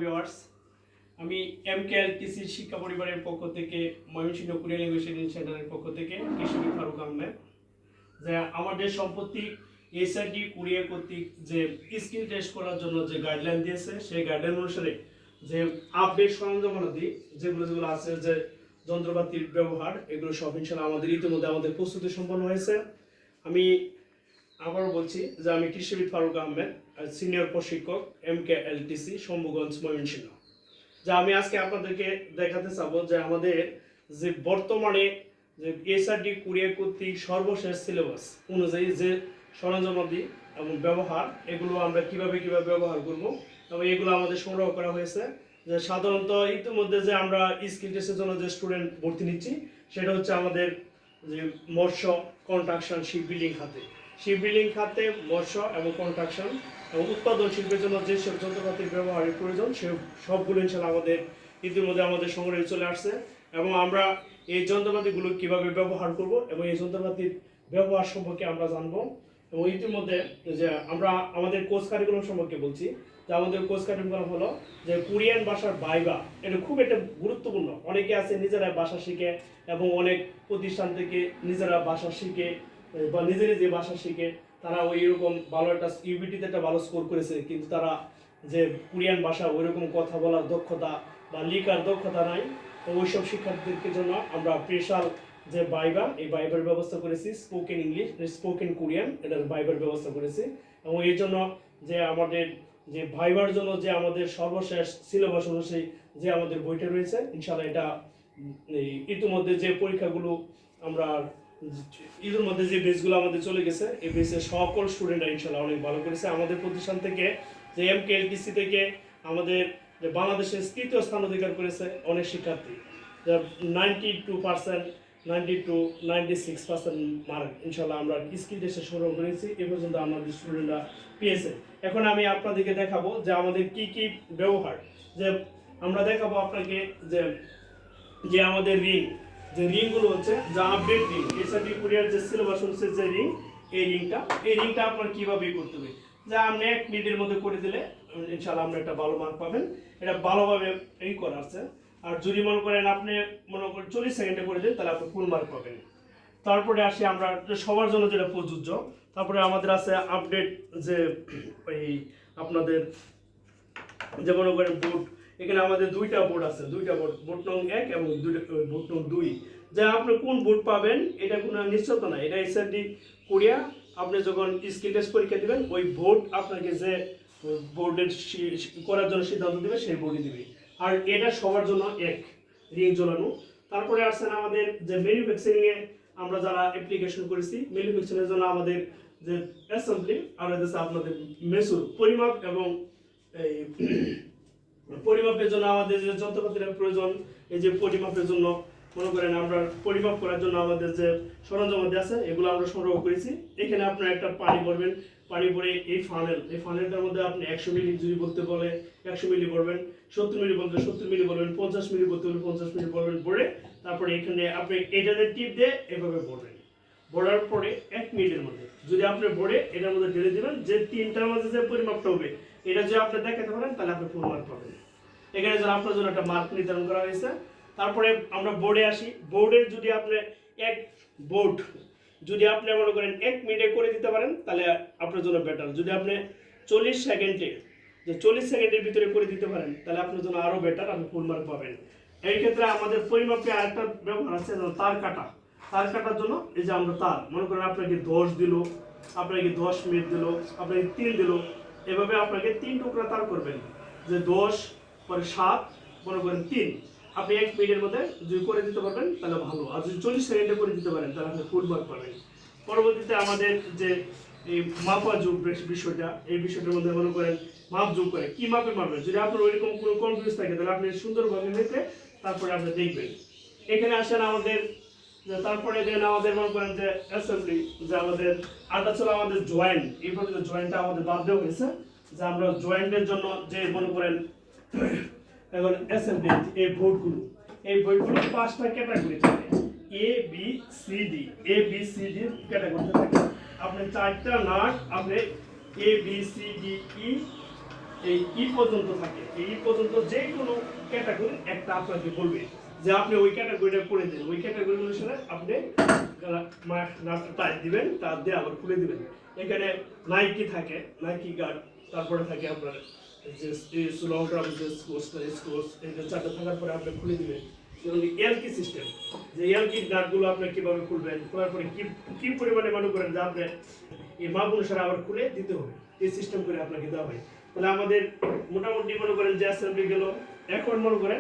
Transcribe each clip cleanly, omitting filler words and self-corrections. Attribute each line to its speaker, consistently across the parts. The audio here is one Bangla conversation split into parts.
Speaker 1: ভিউয়ার্স, আমি এমকেএলটিসি শিক্ষা পরিবারের পক্ষ থেকে ময়মনসিংহ কোরিয়ান ল্যাঙ্গুয়েজ ট্রেনিং সেন্টারের পক্ষ থেকে কৃষক ফারুক আহমেদ যে আমাদের সম্প্রতি এসআইটি কোরিয়া কর্তৃক যে স্কিল টেস্ট করার জন্য যে গাইডলাইন দিয়েছে সেই গাইডলাইন অনুসারে যে আপডেট সরঞ্জামাদি যেগুলো আছে যে যন্ত্রপাতির ব্যবহার এগুলো সব ইনশাআল্লাহ আমাদের ইতিমধ্যে আমাদের প্রস্তুতি সম্পন্ন হয়েছে। আমি আবারও বলছি যে আমি কৃষিবিদ ফারুক আহমেদ, সিনিয়র প্রশিক্ষক এমকেএলটিসি শম্ভুগঞ্জ ময়মনসিংহ। যা আমি আজকে আপনাদেরকে দেখাতে চাবো যে আমাদের যে বর্তমানে যে এসআরটি কোরিয়া কর্তৃক সর্বশেষ সিলেবাস অনুযায়ী যে সরঞ্জামাদি এবং ব্যবহার এগুলো আমরা কিভাবে ব্যবহার করব এবং এগুলো আমাদের সংগ্রহ করা হয়েছে। যে সাধারণত ইতিমধ্যে যে আমরা স্কিল টেস্টের জন্য যে স্টুডেন্ট ভর্তি নিচ্ছি সেটা হচ্ছে আমাদের যে মৎস্য, কনস্ট্রাকশন, শিপ বিল্ডিং খাতে মৎস্য এবং কনস্ট্রাকশন এবং উৎপাদন শিল্পের জন্য যেসব যন্ত্রপাতির ব্যবহারের প্রয়োজন সে সবগুলো ইনশাআল্লাহ আমাদের ইতিমধ্যে আমাদের সংগ্রহে চলে আসছে এবং আমরা এই যন্ত্রপাতিগুলো কিভাবে ব্যবহার করব এবং এই যন্ত্রপাতির ব্যবহার সম্পর্কে আমরা জানবো। এবং ইতিমধ্যে যে আমরা আমাদের কোর্স কারিকুলাম সম্পর্কে বলছি যে আমাদের কোর্স কারিকুলাম হলো যে কোরিয়ান ভাষার ভাইভা। এটা খুব একটা গুরুত্বপূর্ণ। অনেকে আছে নিজেরা ভাষা শিখে এবং অনেক প্রতিষ্ঠান থেকে নিজেরা ভাষা শিখে বা নিজে ভাষা শিখে তারা ওই রকম ভালো একটা ইউবিটিতে একটা ভালো স্কোর করেছে, কিন্তু তারা যে কোরিয়ান ভাষা ওই রকম কথা বলার দক্ষতা বা লিখার দক্ষতা নাই। তো ওইসব শিক্ষার্থীদের জন্য আমরা স্পেশাল যে এই ভাইবার ব্যবস্থা করেছি, স্পোকেন ইংলিশ, স্পোকেন কোরিয়ান, এটার ভাইবার ব্যবস্থা করেছি। এবং এই জন্য যে আমাদের যে ভাইবার জন্য যে আমাদের সর্বশেষ সিলেবাস অনুযায়ী যে আমাদের বইটা রয়েছে ইনশাআল্লাহ এটা ইতিমধ্যে যে পরীক্ষাগুলো আমরা ঈদের মধ্যে যে বেসগুলো আমাদের চলে গেছে এই বেসে সকল স্টুডেন্টরা ইনশাআল্লাহ অনেক ভালো করেছে। আমাদের প্রতিষ্ঠান থেকে যে এমকেএলটিসি থেকে আমাদের যে বাংলাদেশের তৃতীয় স্থান অধিকার করেছে অনেক শিক্ষার্থী, 92%, 96% মার্ক ইনশাআল্লাহ আমরা স্কিল টেস্টে সংগ্রহ করেছি। এ পর্যন্ত আমাদের স্টুডেন্টরা পেয়েছে। এখন আমি আপনাদেরকে দেখাবো যে আমাদের কি ব্যবহার, যে আমরা দেখাবো আপনাকে যে আমাদের যে রিংগুলো হচ্ছে যা আপডেট রিং, এসআরটি কোরিয়ার যে সিলেবাস অনুসারে যে এই রিংটা আপনার কিভাবে করতে হবে, যা আপনি 1 মিনিটের মধ্যে করে দিলে ইনশাআল্লাহ আমরা একটা ভালো মার্ক পাবেন। এটা ভালোভাবে করা আছে। আর যদি মনে করেন আপনি 40 সেকেন্ডে করে দেন তাহলে আপনি ফুল মার্ক পাবেন। তারপরে আসি আমরা সবার জন্য যেটা প্রযোজ্য। তারপরে আমাদের আছে আপডেট যে আপনাদের যে মনে করেন বোর্ড, এখানে আমাদের দুইটা বোর্ড আছে, বোর্ড নং 1 এবং বোর্ড নং 2। যা আপনি কোন বোর্ড পাবেন এটা কোনো নিশ্চয়তা নাই। এটা এসআরটি কোরিয়া আপনি যখন স্কিল টেস্ট পরীক্ষা দিবেন ওই বোর্ড আপনাকে যে বোর্ডের করার জন্য সিদ্ধান্ত দেবে সেই বোর্ডই দিবে। আর এটা সবার জন্য এক রিং ঝোলানো। তারপরে আসছেন আমাদের যে ম্যানুফ্যাকচারিংয়ে আমরা যারা অ্যাপ্লিকেশন করেছি, ম্যানুফ্যাকচারিংয়ের জন্য আমাদের যে অ্যাসেম্বলি আর আপনাদের মেসুর পরিমাপ এবং এই পরিমাপের জন্য আমাদের যে যন্ত্রপাতির প্রয়োজন, এই যে পরিমাপের জন্য মনে করেন আমরা পরিমাপ করার জন্য আমাদের যে সরঞ্জামাদি আছে এগুলো আমরা সংগ্রহ করেছি। এখানে আপনার একটা পানি ভরবেন, পানি ভরে এই ফানেলটার মধ্যে আপনি 100 মিলি যদি বলতে বলে 100 মিলি ভরবেন, 70 মিলি বলতে 70 মিলি ভরবেন, 50 মিলি বলতে বলে 50 মিলি ভরবেন, ভরে তারপরে এখানে আপনি এটাতে টিপ দিয়ে এভাবে ভরবেন। ভরার পরে 1 মিনিটের মধ্যে যদি আপনি ভরে এটার মধ্যে ঢেলে দেবেন, যে তিনটার মধ্যে যে পরিমাপটা হবে এটা যদি আপনি দেখাতে পারেন তাহলে আপনি ফুল মার্ক পাবেন। এখানে যেন আপনার জন্য একটা মার্ক নির্ধারণ করা হয়েছে। তারপরে আমরা বোর্ডে আসি। বোর্ডের যদি আপনি যদি আপনি মনে করেন 1 মিনিটে করে দিতে পারেন তাহলে আপনার জন্য বেটার। যদি আপনি 40 সেকেন্ডের ভিতরে করে দিতে পারেন তাহলে আপনার জন্য আরও বেটার, আপনি ফুল মার্ক পাবেন। এই ক্ষেত্রে আমাদের পরিমাপে আরেকটা ব্যবহার আছে, তার কাটার জন্য এই যে আমরা তার মনে করেন আপনাকে 10 দিল, আপনাকে 10 মিনিট দিল, আপনাকে 3 দিল, এভাবে আপনাকে 3 টুকরা তার করবেন। যে 10 পরে 7 মনে করেন 3 আপনি 1 মিনিটের মধ্যে যদি করে দিতে পারবেন তাহলে ভালো। আর যদি 40 সেকেন্ডে করে দিতে পারেন তাহলে আপনি ফুল মার্ক পাবেন। পরবর্তীতে আমাদের যে এই মাপা যোগ বিষয়টা, এই বিষয়টার মধ্যে মনে করেন মাপ যোগ করে কি মাপে মাপবেন, যদি আপনার ওইরকম কোনো কনফিউজ থাকে তাহলে আপনি সুন্দরভাবে মেপে তারপরে আপনি দেখবেন। এখানে আসেন আমাদের তারপরে দেন আমাদের মনে করেন যে অ্যাসেম্বলি, যে আমাদের আটা ছিল আমাদের জয়েন্ট, এইভাবে জয়েন্টটা আমাদের বাদ দেওয়া হয়েছে। যে আমরা জয়েন্টের জন্য যে মনে করেন এখন অ্যাসেম্বলি এই বোর্ডগুলো 5টা ক্যাটাগরি থাকে, A B C D category থাকে। আপনি 4টা নাট আপনি A B C D E এই পর্যন্ত থাকে, এই পর্যন্ত যে কোনো ক্যাটাগরি একটা আপনাকে বলবে যে আপনি ওই ক্যাটাগরিটা করে দেন, ওই ক্যাটাগরি অনুসারে আপনি নাটটা টাইট দিবেন, তার দিয়ে আবার খুলে দিবেন। এখানে নাইকি থাকে, নাইকি গার্ড, তারপরে থাকে আপনার যে লং টার্ম যে স্কোর্স এটা চারটা থাকার পরে আপনি খুলে দিবেন। এলকি সিস্টেম, যে এলকি নাটগুলো আপনি কিভাবে খুলবেন, খোলার পরে কি পরিমাণে মনে করেন যে আপনি এই মাপ অনুসারে আবার খুলে দিতে হবে, এই সিস্টেম করে আপনাকে দেওয়া হয়। তাহলে আমাদের মোটামুটি মনে করেন যে অ্যাসেম্বলি গেল। এখন মনে করেন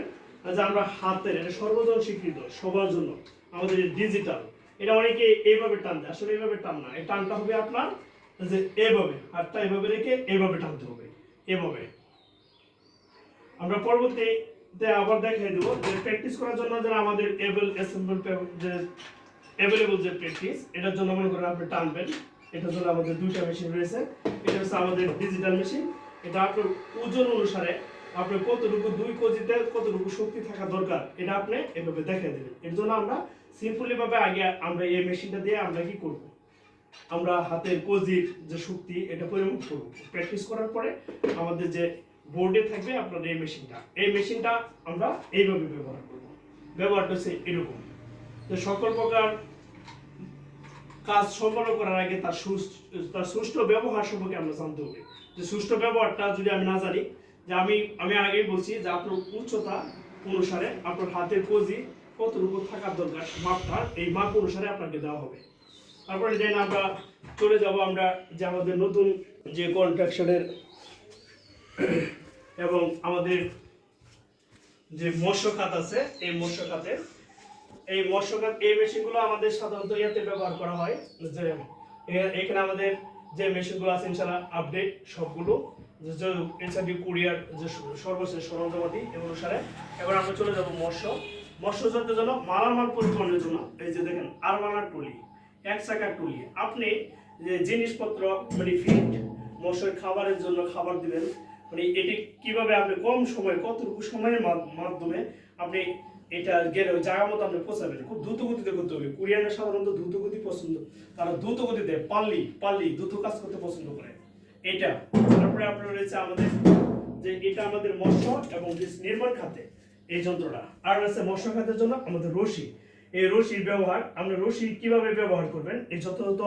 Speaker 1: যে আমরা হাতের, এটা সর্বজন স্বীকৃত সবার জন্য আমাদের ডিজিটাল, এটা অনেকে এইভাবে টান দেয়, আসলে এইভাবে টান না, এই টানটা হবে আপনার যে এভাবে, হাতটা এভাবে রেখে এইভাবে টানতে হবে, এভাবে। আমরা পরবর্তীতে আবার দেখিয়ে দেবো যে প্র্যাকটিস করার জন্য যারা আমাদের যে অ্যাভেলেবল যে প্র্যাকটিস, এটার জন্য মনে করেন আপনি টানবেন। এটার জন্য আমাদের দুইটা মেশিন রয়েছে। এটা হচ্ছে আমাদের ডিজিটাল মেশিন, এটা আপনার ওজন অনুসারে আপনার কতটুকু 2 কেজিতে কতটুকু শক্তি থাকা দরকার এটা আপনি এভাবে দেখিয়ে দেবেন। এর জন্য আমরা সিম্পলি ভাবে আগে আমরা এই মেশিনটা দিয়ে আমরা কি করব, আমরা হাতের কজির যে শক্তি এটা পরিমাপ করব। প্র্যাকটিস করার পরে আমাদের যে বোর্ডে থাকবে আপনার এই মেশিনটা আমরা এইভাবে ব্যবহার করব। ব্যবহারটা হচ্ছে এরকম, তো সকল প্রকার কাজ সম্পন্ন করার আগে তার সুষ্ঠু ব্যবহার সম্পর্কে আমরা জানতে হবে। যে সুষ্ঠু ব্যবহারটা যদি আমি না জানি, যে আমি আগেই বলছি যে আপনার উচ্চতা অনুসারে আপনার হাতের কজি কতটুকু থাকার দরকার, মাপটা এই মাপ অনুসারে আপনাকে দেওয়া হবে। তারপরে যে আমরা চলে যাব আমরা যে আমাদের নতুন যে কন্ট্রাকশনের এবং আমাদের যে মৎস্য খাত আছে, এই মৎস্য খাতের এই মেশিনগুলো আমাদের সাধারণত ইয়াতে ব্যবহার করা হয়। যে এখানে আমাদের যে মেশিনগুলো আছে ইনশাআল্লাহ আপডেট সবগুলো, যে এছাড়া কুরিয়ার যে সর্বশেষ সরঞ্জামাদি অনুসারে। এবার আমরা চলে যাব মৎস্যজনের জন্য মালামাল পরিবহনের জন্য এই যে দেখেন আরমানার ট্রলি, এক চাকার ট্রলি। আপনি যে জিনিসপত্র মানে ফিড মৎস্যের খাবারের জন্য খাবার দিবেন, মানে এটি কিভাবে আপনি কম সময় কতটুকু সময়ের মাধ্যমে আপনি এটা গেলে ওই জায়গা মতো আপনি পৌঁছাবেন। খুব দ্রুত গতিতে করতে হবে। কুরিয়াররা সাধারণত দ্রুত গতি পছন্দ, তারা দ্রুত গতিতে পাল্লি দ্রুত কাজ করতে পছন্দ করে এটা। তারপরে আপনার রয়েছে আমাদের যে এটা আমাদের মৎস্য এবং নির্মাণ খাতে এই যন্ত্রটা। আর রয়েছে মৎস্য খাতের জন্য আমাদের রশি। এই রশির ব্যবহার, আমরা রশি কিভাবে ব্যবহার করবেন এই যথাযথ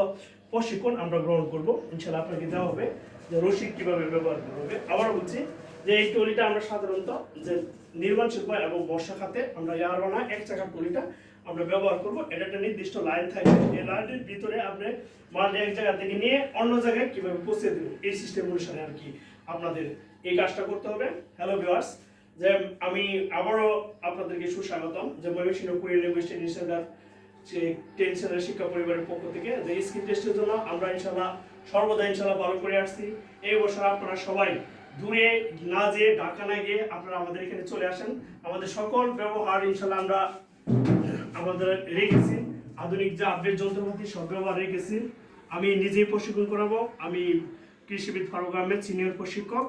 Speaker 1: প্রশিক্ষণ আমরা গ্রহণ করব ইনশাআল্লাহ। আপনাকে দেওয়া হবে যে রশি কিভাবে ব্যবহার করতে হবে। আবার বলছি যে এই ট্রলিটা আমরা সাধারণত যে নির্মাণ শিল্প এবং মৎস্য খাতে আমরা ইয়ারবানা এক চাকার ট্রলিটা আমরা ব্যবহার করব। এটা একটা নির্দিষ্ট লাইন থাকে, এই লাইনের ভিতরে আপনি মাল এক জায়গা থেকে নিয়ে অন্য জায়গায় কিভাবে পৌঁছে দেবেন এই সিস্টেম অনুসারে আর কি আপনাদের এই কাজটা করতে হবে। হ্যালো ভিউয়ার্স, যে আমি আবারও আপনাদেরকে সুস্বাগতম যে Mymensingh courier language training centre যে ট্রেনিং সেন্টার শিক্ষা পরিবারের পক্ষ থেকে যে স্কিল টেস্টের জন্য আমরা ইনশাআল্লাহ সর্বদা ইনশাআল্লাহ ভালো করে আসছি। এই বছর আপনারা সবাই দূরে না যেয়ে ঢাকা না গিয়ে আপনারা আমাদের এখানে চলে আসেন। আমাদের সকল ব্যবহার ইনশাআল্লাহ আমরা আমাদের রেখেছি, আধুনিক যে আপডেট যন্ত্রপাতি সব ব্যবহার রেখেছি। আমি নিজেই প্রশিক্ষণ করাবো, আমি কৃষিবিদ ফারুক আহমেদ সিনিয়র প্রশিক্ষক।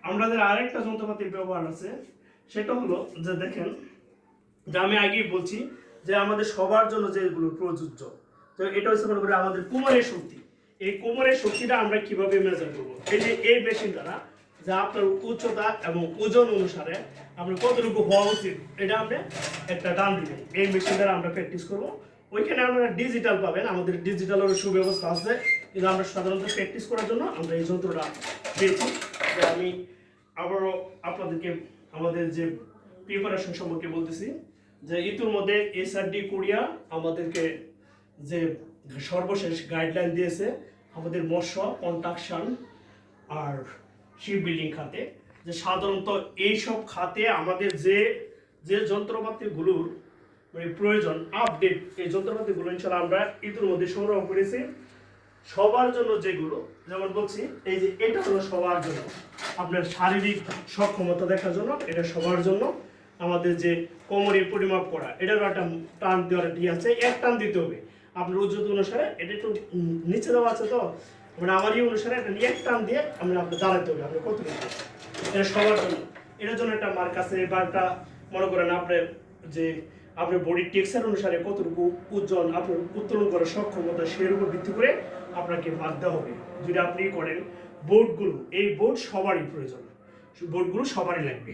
Speaker 1: আমাদের আরেকটা যন্ত্রপাতির ব্যবহার আছে, সেটা হলো যে দেখেন যে আমি আগেই বলছি যে আমাদের সবার জন্য যেগুলো প্রযোজ্য, তো এটা হচ্ছে মনে করি আমাদের কোমরের শক্তি। এই কোমরের শক্তিটা আমরা কিভাবে মেজার করবো, এই যে এই মেশিন দ্বারা যে আপনার উচ্চতা এবং ওজন অনুসারে আপনার কতটুকু হওয়া উচিত এটা আপনি একটা টান দিবেন। এই মেশিন দ্বারা আমরা প্র্যাকটিস করবো। ওইখানে আপনারা ডিজিটাল পাবেন, আমাদের ডিজিটালের সুব্যবস্থা আছে, কিন্তু আমরা সাধারণত প্র্যাকটিস করার জন্য আমরা এই যন্ত্রটা পেয়েছি। আমি আবারও আপনাদেরকে আমাদের যে প্রিপারেশন সম্পর্কে বলতেছি যে ইতিমধ্যে এসআরডি কোরিয়া আমাদেরকে যে সর্বশেষ গাইডলাইন দিয়েছে আমাদের মৎস্য কনস্ট্রাকশন আর শিপ বিল্ডিং খাতে, যে সাধারণত এইসব খাতে আমাদের যে যে যন্ত্রপাতিগুলোর মানে প্রয়োজন আপডেট, এই যন্ত্রপাতিগুলো ইনশাআল্লাহ আমরা ইতিমধ্যে সংগ্রহ করেছি সবার জন্য। যেগুলো যেমন বলছি এই যে এটা হলো সবার জন্য, আপনার শারীরিক সক্ষমতা দেখার জন্য, এটা সবার জন্য। আমাদের যে কোমরের পরিমাপ করা, এটারও একটা টান দেওয়ার আছে, এক টান দিতে হবে আপনার ওজন অনুসারে। এটা একটু নিচে দেওয়া আছে, তো মানে আমার এই অনুসারে একটা এক টান দিয়ে আমরা আপনার দাঁড়াতে হবে আপনার কত কিছু। এটা সবার জন্য, এটার জন্য একটা মার্ক আছে বা একটা মনে করেন আপনার যে আপনার বডির টেক্সচার অনুসারে কতটুকু ওজন আপনার উত্তোলন করার সক্ষমতা সের উপর ভিত্তি করে আপনাকে মার্ক দেওয়া হবে। যদি আপনি করেন বোর্ডগুলো, এই বোর্ড সবারই প্রয়োজন, বোর্ডগুলো সবারই লাগবে।